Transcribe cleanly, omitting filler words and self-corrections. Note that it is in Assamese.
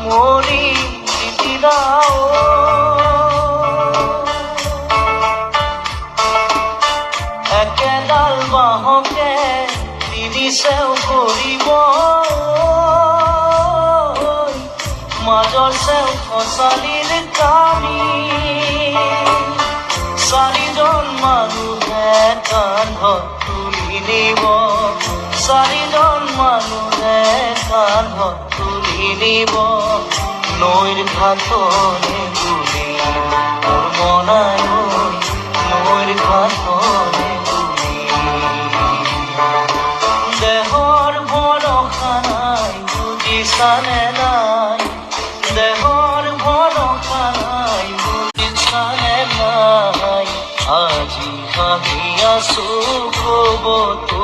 মৰি দাও একেডাল বাহকে তিৰিছেও কৰিব মাজৰ চেও খচালিৰ কামি চাৰিজন মানুহে কান্ধত তুলি নিব চাৰিজন মানুহে কান্ধত তুলি নিব নৈৰ ঘাটলে বুলি মনাই নৈৰ ঘাটলে বুলি দেহৰ ভৰসা নাই বুজিছানে নাই দেহৰ ভৰসা নাই বুজিছানে নাই আজি ভাবি আছো কবতো